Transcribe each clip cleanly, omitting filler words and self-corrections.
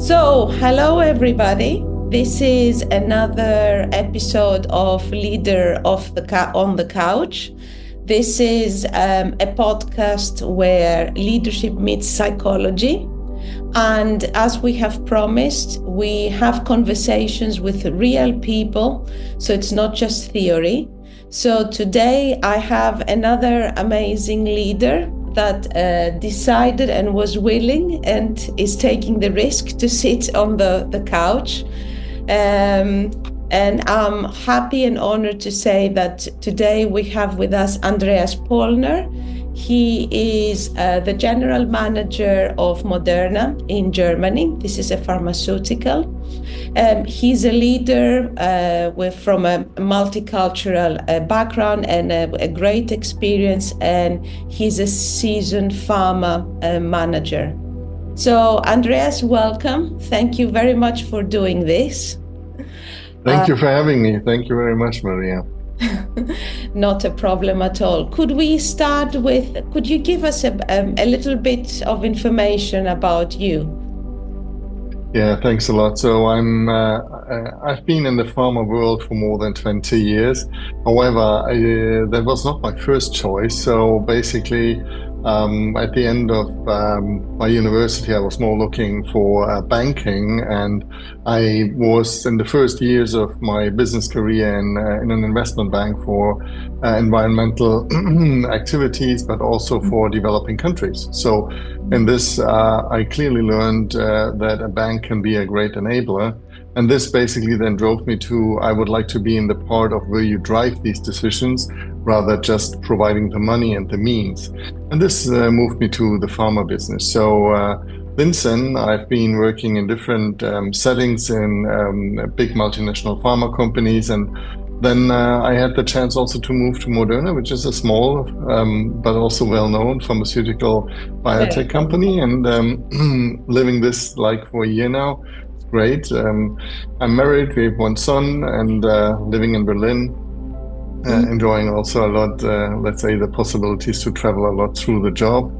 Hello everybody. This is another episode of Leader on the Couch. This is a podcast where leadership meets psychology. And as we have promised, we have conversations with real people. So it's not just theory. So today I have another amazing leader that decided and was willing and is taking the risk to sit on the couch. And I'm happy and honored to say that today we have with us Andreas Pollner. He is the general manager of Moderna in Germany. This is a pharmaceutical. He's a leader from a multicultural background and a great experience, and he's a seasoned pharma manager. So, Andreas, welcome. Thank you very much for doing this. Thank you for having me. Thank you very much, Maria. Not a problem at all. Could you give us a little bit of information about you? Yeah, thanks a lot. So I've been in the pharma world for more than 20 years. However, that was not my first choice. So basically, at the end of my university, I was more looking for banking, and I was in the first years of my business career in an investment bank for environmental activities, but also for developing countries. So in this, I clearly learned that a bank can be a great enabler. And this basically then drove me to, I would like to be in the part of where you drive these decisions rather just providing the money and the means. And this moved me to the pharma business. So since then, I've been working in different settings in big multinational pharma companies. And then I had the chance also to move to Moderna, which is a small but also well-known pharmaceutical biotech company, and living this like for a year now. It's great. I'm married, we have one son, and living in Berlin, enjoying also a lot, let's say, the possibilities to travel a lot through the job,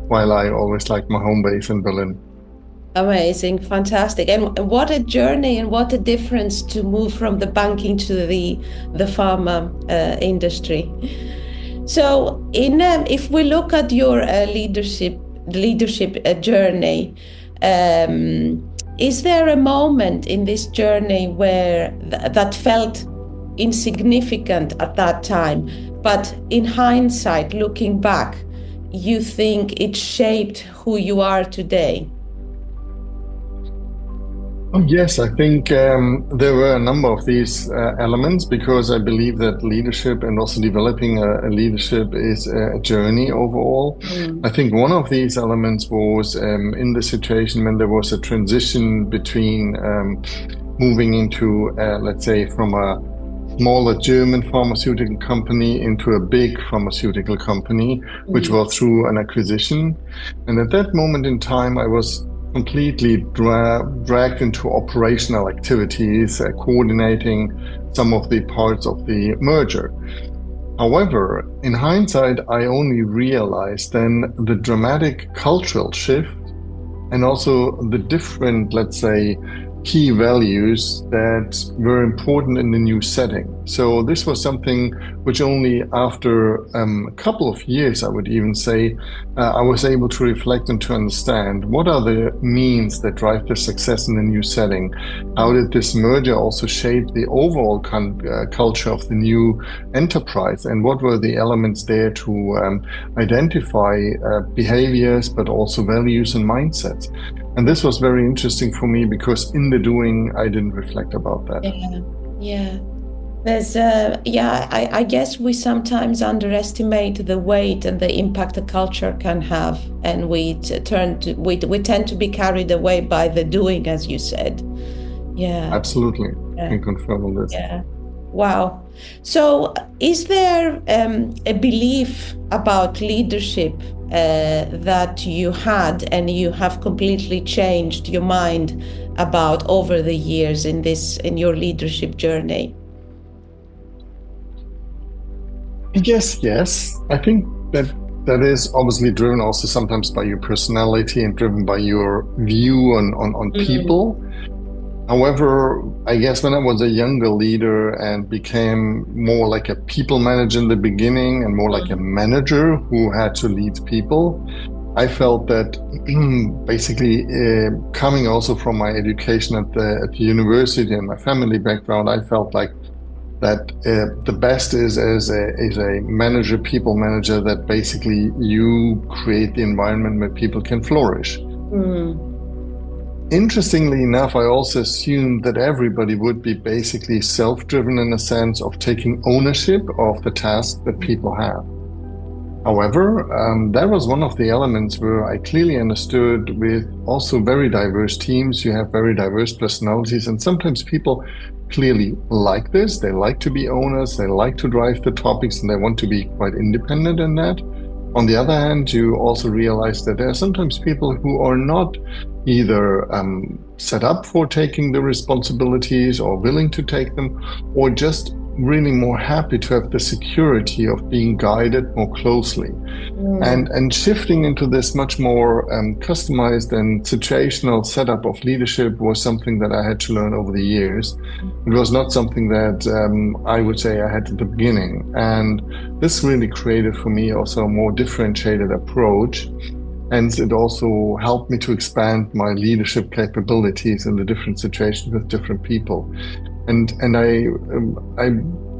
while I always like my home base in Berlin. Amazing, fantastic. And what a journey and what a difference to move from the banking to the pharma industry. So if we look at your leadership journey, is there a moment in this journey where that felt insignificant at that time, but in hindsight, looking back, you think it shaped who you are today? Oh, yes, I think there were a number of these elements, because I believe that leadership and also developing a leadership is a journey overall. I think one of these elements was in the situation when there was a transition between moving into, let's say, from a smaller German pharmaceutical company into a big pharmaceutical company, which was through an acquisition. And at that moment in time, I was completely dragged into operational activities, coordinating some of the parts of the merger. However, in hindsight, I only realized then the dramatic cultural shift and also the different, let's say, key values that were important in the new setting. So this was something which only after a couple of years, I would even say, I was able to reflect and to understand what are the means that drive the success in the new setting. How did this merger also shape the overall culture of the new enterprise, and what were the elements there to identify behaviors, but also values and mindsets. And this was very interesting for me, because in the doing, I didn't reflect about that. Yeah. There's, I guess we sometimes underestimate the weight and the impact a culture can have, and we tend to be carried away by the doing, as you said. Yeah. Absolutely. I can confirm on this. Yeah. Wow. So is there a belief about leadership that you had and you have completely changed your mind about over the years in your leadership journey? Yes. I think that that is obviously driven also sometimes by your personality and driven by your view on people. However, I guess when I was a younger leader and became more like a people manager in the beginning and more like a manager who had to lead people, I felt that basically coming also from my education at the university and my family background, I felt like that the best is as a manager, people manager, that basically you create the environment where people can flourish. Interestingly enough, I also assumed that everybody would be basically self-driven in a sense of taking ownership of the tasks that people have. However, that was one of the elements where I clearly understood with also very diverse teams, you have very diverse personalities, and sometimes people clearly like this. They like to be owners, they like to drive the topics, and they want to be quite independent in that. On the other hand, you also realize that there are sometimes people who are not either set up for taking the responsibilities or willing to take them, or just really more happy to have the security of being guided more closely. And shifting into this much more customized and situational setup of leadership was something that I had to learn over the years. It was not something that I would say I had at the beginning. And this really created for me also a more differentiated approach. Hence, it also helped me to expand my leadership capabilities in the different situations with different people. And I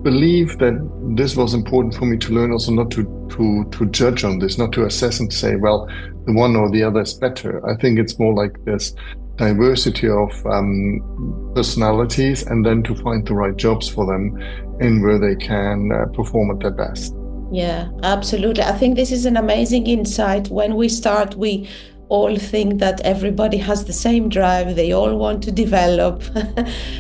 believe that this was important for me to learn also not to judge on this, not to assess and say, well, the one or the other is better. I think it's more like this diversity of personalities, and then to find the right jobs for them in where they can perform at their best. Yeah, absolutely. I think this is an amazing insight. When we start, we all think that everybody has the same drive, they all want to develop,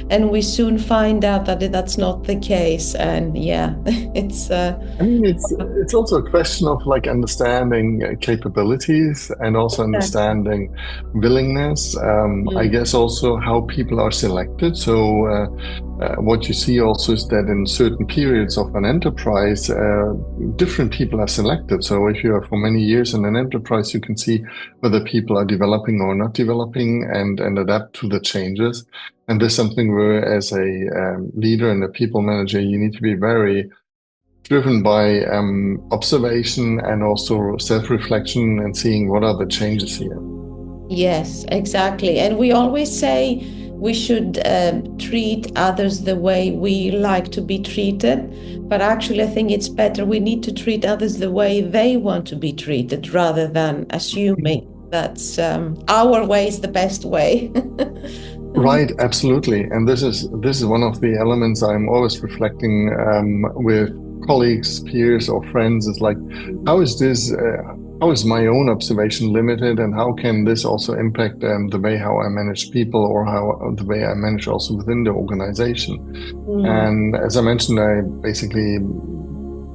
and we soon find out that that's not the case. And yeah, it's I mean, it's also a question of like understanding capabilities and also understanding willingness. I guess also how people are selected. So what you see also is that in certain periods of an enterprise, different people are selected. So if you are for many years in an enterprise, you can see whether people are developing or not developing, and adapt to the changes. And this is something where, as a leader and a people manager, you need to be very driven by observation and also self-reflection and seeing what are the changes here. Yes, exactly. And we always say we should treat others the way we like to be treated. But actually, I think it's better we need to treat others the way they want to be treated, rather than assuming that's our way is the best way. Right, absolutely. And this is one of the elements I'm always reflecting with colleagues, peers, or friends. Is like, how is this? How is my own observation limited, and how can this also impact the way how I manage people, or how the way I manage also within the organization? And as I mentioned, I basically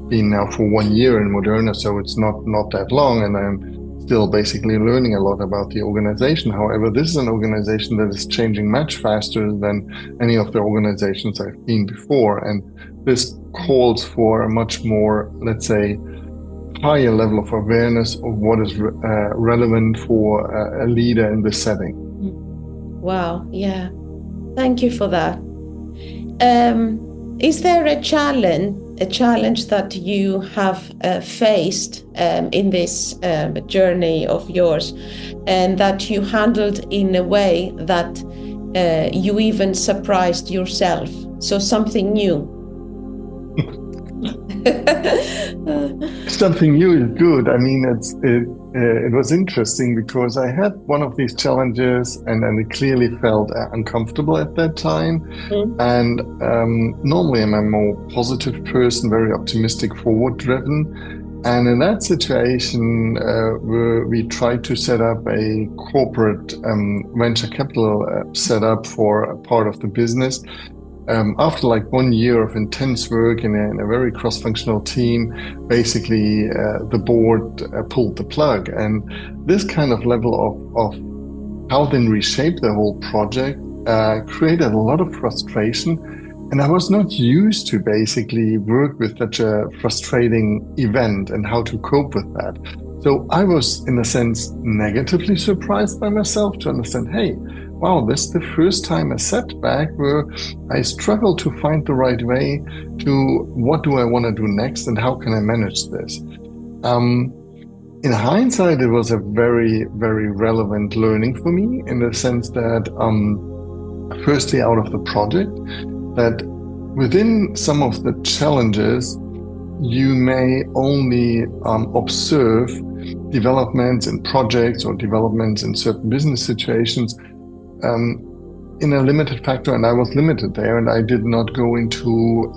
been now for 1 year in Moderna, so it's not that long, and I'm still basically learning a lot about the organization. However, this is an organization that is changing much faster than any of the organizations I've been before, and this calls for a much more, let's say, higher level of awareness of what is relevant for a leader in this setting. Wow, yeah. Thank you for that. Is there a challenge that you have faced in this journey of yours, and that you handled in a way that you even surprised yourself? So something new. Something new is good. I mean, it was interesting because I had one of these challenges, and it clearly felt uncomfortable at that time. And normally I'm a more positive person, very optimistic, forward-driven. And in that situation, where we tried to set up a corporate venture capital setup for a part of the business. After like 1 year of intense work in a very cross-functional team, basically the board pulled the plug. And this kind of level of how then reshape the whole project created a lot of frustration And I was not used to basically work with such a frustrating event and how to cope with that. So I was, in a sense, negatively surprised by myself to understand, hey, wow, this is the first time a setback where I struggle to find the right way to what do I want to do next and how can I manage this? In hindsight, it was a very, very relevant learning for me in the sense that, firstly, out of the project, that within some of the challenges, you may only observe developments in projects or developments in certain business situations in a limited factor, and I was limited there, and I did not go into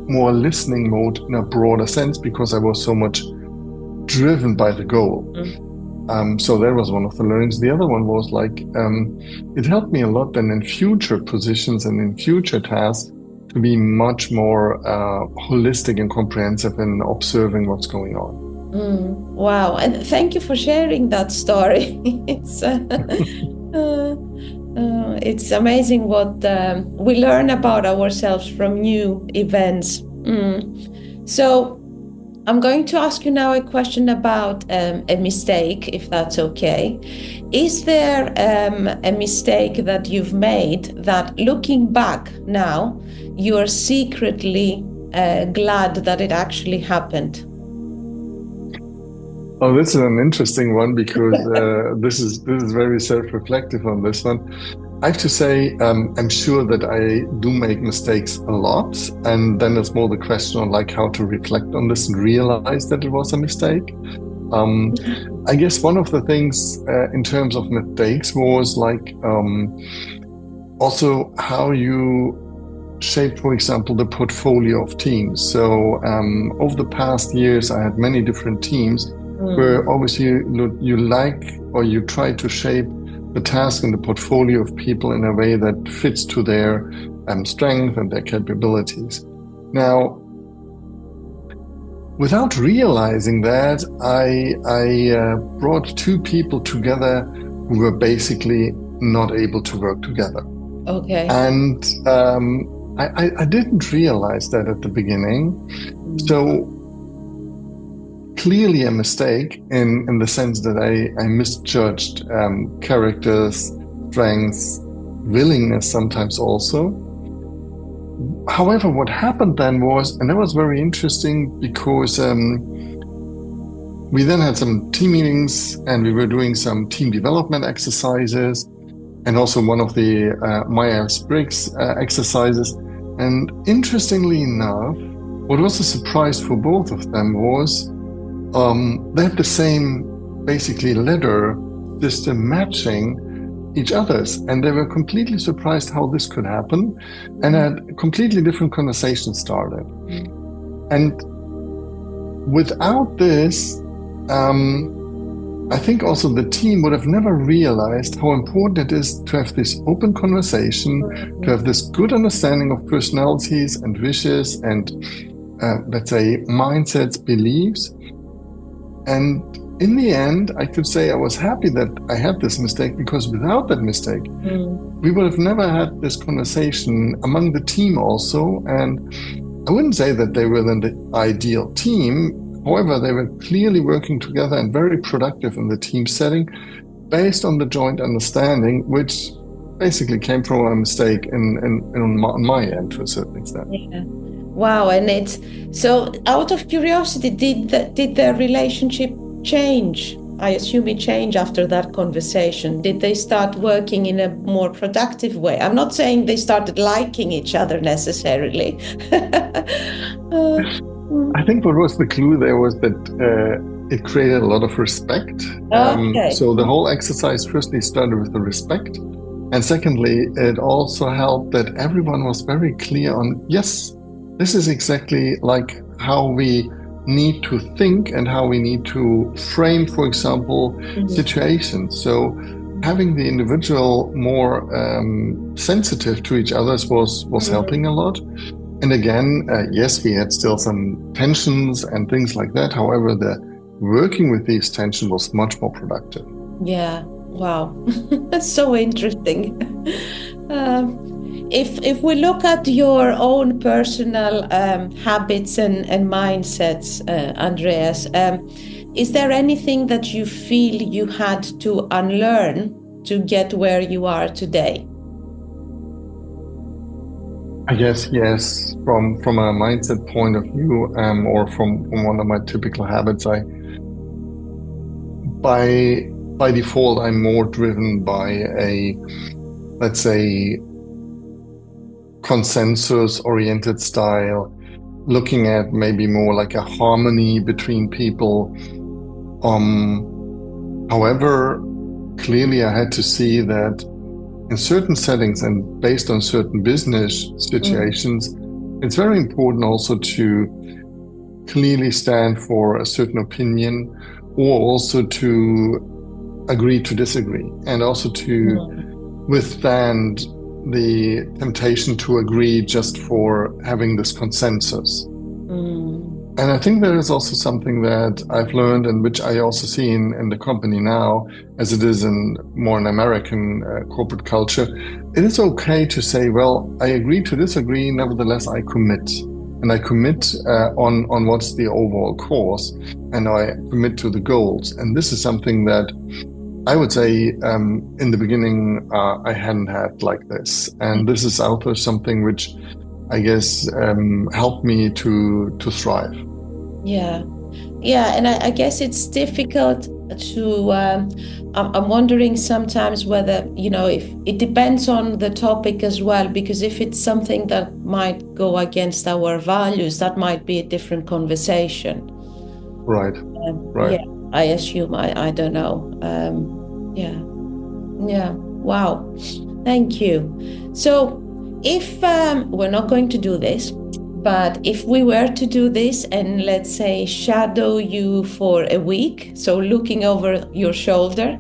more listening mode in a broader sense because I was so much driven by the goal. So that was one of the learnings. The other one was like, it helped me a lot then in future positions and in future tasks to be much more holistic and comprehensive in observing what's going on. Wow. And thank you for sharing that story. It's amazing what we learn about ourselves from new events. So I'm going to ask you now a question about a mistake, if that's okay. Is there a mistake that you've made that, looking back now, you are secretly glad that it actually happened? Oh, this is an interesting one because this is very self-reflective on this one. I have to say, I'm sure that I do make mistakes a lot, and then it's more the question on like how to reflect on this and realize that it was a mistake. I guess one of the things in terms of mistakes was like also how you shape, for example, the portfolio of teams. So over the past years, I had many different teams where obviously you like or you try to shape the task and the portfolio of people in a way that fits to their strength and their capabilities. Now, without realizing that, I brought two people together who were basically not able to work together. Okay. And I didn't realize that at the beginning. So clearly a mistake in the sense that I misjudged characters, strengths, willingness sometimes also. However, what happened then was, and that was very interesting because we then had some team meetings and we were doing some team development exercises and also one of the Myers-Briggs exercises. And interestingly enough, what was a surprise for both of them was they had the same basically letter system matching each other's, and they were completely surprised how this could happen, and had completely different conversations started. And without this, I think also the team would have never realized how important it is to have this open conversation, to have this good understanding of personalities and wishes and let's say mindsets, beliefs. And in the end, I could say I was happy that I had this mistake, because without that mistake, we would have never had this conversation among the team also. And I wouldn't say that they were then the ideal team. However, they were clearly working together and very productive in the team setting based on the joint understanding, which basically came from a mistake on my end to a certain extent. Yeah. Wow. And it's so, out of curiosity, did their relationship change? I assume it changed after that conversation. Did they start working in a more productive way? I'm not saying they started liking each other necessarily. I think what was the clue there was that it created a lot of respect. Okay. So the whole exercise firstly started with the respect. And secondly, it also helped that everyone was very clear on, yes, this is exactly like how we need to think and how we need to frame, for example, situations. So having the individual more sensitive to each other was helping a lot. And again, yes, we had still some tensions and things like that. However, the working with these tensions was much more productive. Yeah. Wow. That's so interesting. if we look at your own personal habits and mindsets, Andreas, is there anything that you feel you had to unlearn to get where you are today? I guess yes. From a mindset point of view, or from one of my typical habits, I by default I'm more driven by a, let's say, consensus-oriented style, looking at maybe more like a harmony between people. However, clearly I had to see that in certain settings and based on certain business situations, it's very important also to clearly stand for a certain opinion, or also to agree to disagree, and also to withstand the temptation to agree just for having this consensus. And I think there is also something that I've learned, and which I also see in the company now, as it is in more an American corporate culture. It is okay to say, well, I agree to disagree, nevertheless I commit. And I commit on what's the overall course, and I commit to the goals. And this is something that I would say in the beginning I hadn't had like this. And this is also something which I guess helped me to thrive. Yeah, yeah, and I guess it's difficult to. I'm wondering sometimes whether, if it depends on the topic as well, because if it's something that might go against our values, that might be a different conversation. Right. Right. Yeah, I assume. I don't know. Yeah. Wow. Thank you. So, if we're not going to do this, but if we were to do this and let's say shadow you for a week, so looking over your shoulder,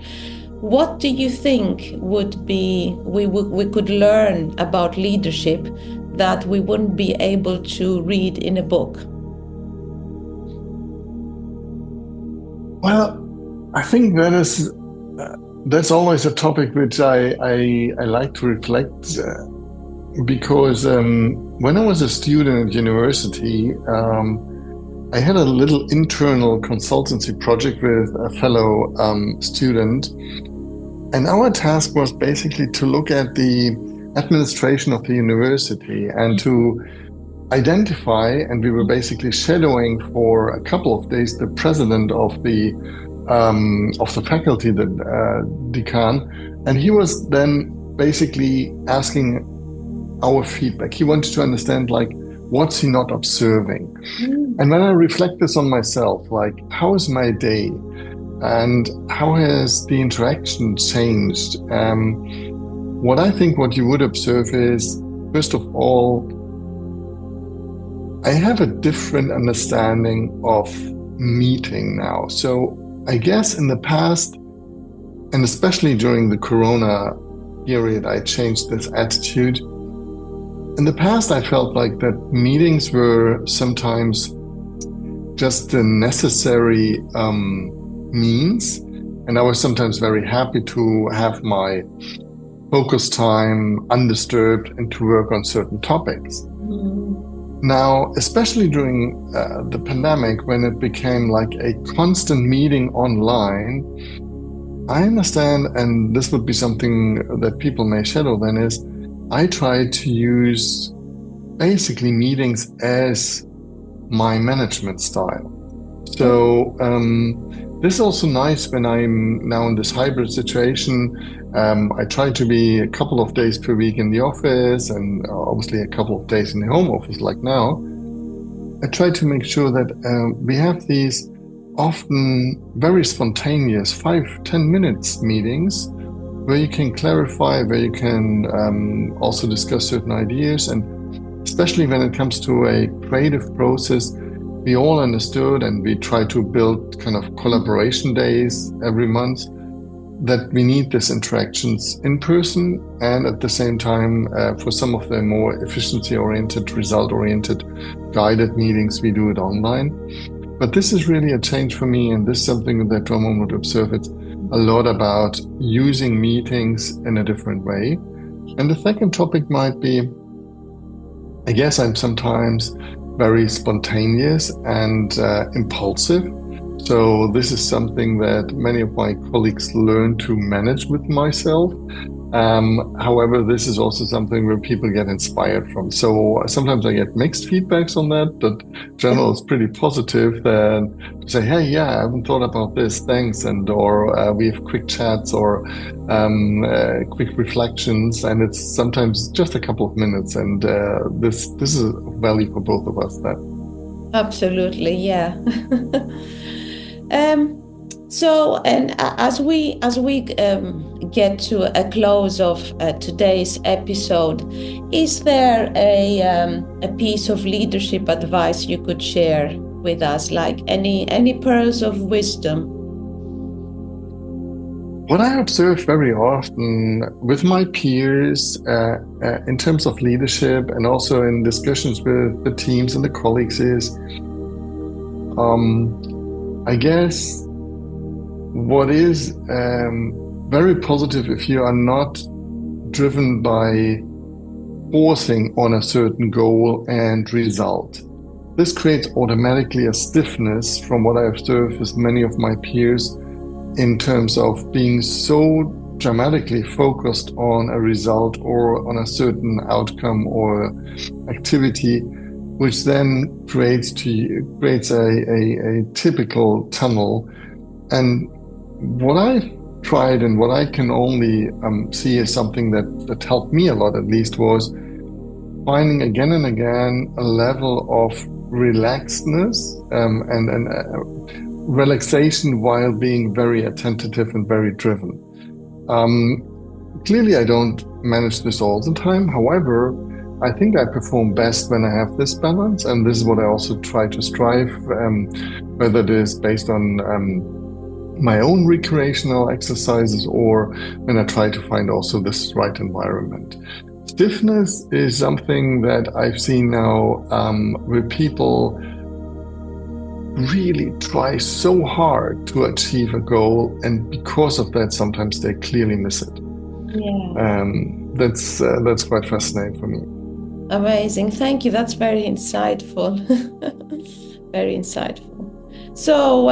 what do you think would be we could learn about leadership that we wouldn't be able to read in a book? Well, I think that's always a topic which I like to reflect, because when I was a student at university, I had a little internal consultancy project with a fellow student, and our task was basically to look at the administration of the university and to identify, and we were basically shadowing for a couple of days the president of the faculty, the decan, and he was then basically asking our feedback. He wanted to understand, like, what's he not observing? And when I reflect this on myself, like, how is my day and how has the interaction changed? What I think what you would observe is, first of all, I have a different understanding of meeting now. So I guess in the past, and especially during the Corona period, I changed this attitude. In the past, I felt like that meetings were sometimes just a necessary means. And I was sometimes very happy to have my focus time undisturbed and to work on certain topics. Now, especially during the pandemic, when it became like a constant meeting online, I understand, and this would be something that people may shadow then, is I try to use basically meetings as my management style. So this is also nice when I'm now in this hybrid situation. I try to be a couple of days per week in the office and obviously a couple of days in the home office like now. I try to make sure that we have these often very spontaneous 5-10 minutes meetings where you can clarify, where you can also discuss certain ideas. And especially when it comes to a creative process, we all understood, and we try to build kind of collaboration days every month, that we need these interactions in person, and at the same time, for some of the more efficiency-oriented, result-oriented guided meetings, we do it online. But this is really a change for me, and this is something that Roman would observe. It's a lot about using meetings in a different way. And the second topic might be, I guess I'm sometimes very spontaneous and impulsive. So this is something that many of my colleagues learn to manage with myself. However, this is also something where people get inspired from. So sometimes I get mixed feedbacks on that, but general is pretty positive. To say, hey, yeah, I haven't thought about this, thanks, and or we have quick chats or quick reflections, and it's sometimes just a couple of minutes, and this is value for both of us. That absolutely, yeah. So, and as we get to a close of today's episode, is there a piece of leadership advice you could share with us, like any pearls of wisdom? What I observe very often with my peers in terms of leadership and also in discussions with the teams and the colleagues is, I guess, what is very positive if you are not driven by forcing on a certain goal and result. This creates automatically a stiffness from what I observe with many of my peers in terms of being so dramatically focused on a result or on a certain outcome or activity, which then creates a typical tunnel. And what I've tried and what I can only see as something that helped me a lot, at least, was finding again and again a level of relaxedness and relaxation while being very attentive and very driven. Clearly, I don't manage this all the time. However, I think I perform best when I have this balance, and this is what I also try to strive, whether it is based on my own recreational exercises or when I try to find also this right environment. Stiffness is something that I've seen now where people really try so hard to achieve a goal, and because of that, sometimes they clearly miss it. Yeah. That's quite fascinating for me. Amazing. Thank you. That's very insightful. Very insightful. So,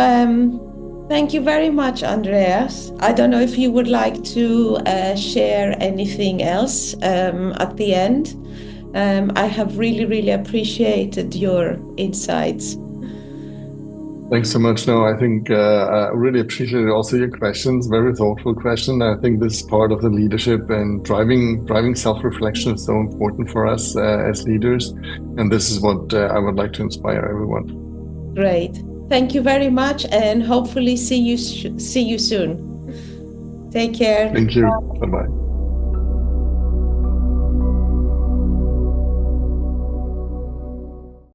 thank you very much, Andreas. I don't know if you would like to share anything else at the end. I have really, really appreciated your insights. Thanks so much. No, I think I really appreciated also your questions. Very thoughtful question. I think this is part of the leadership, and driving self-reflection is so important for us as leaders. And this is what I would like to inspire everyone. Great. Thank you very much, and hopefully see you soon. Take care. Thank you. Bye-bye.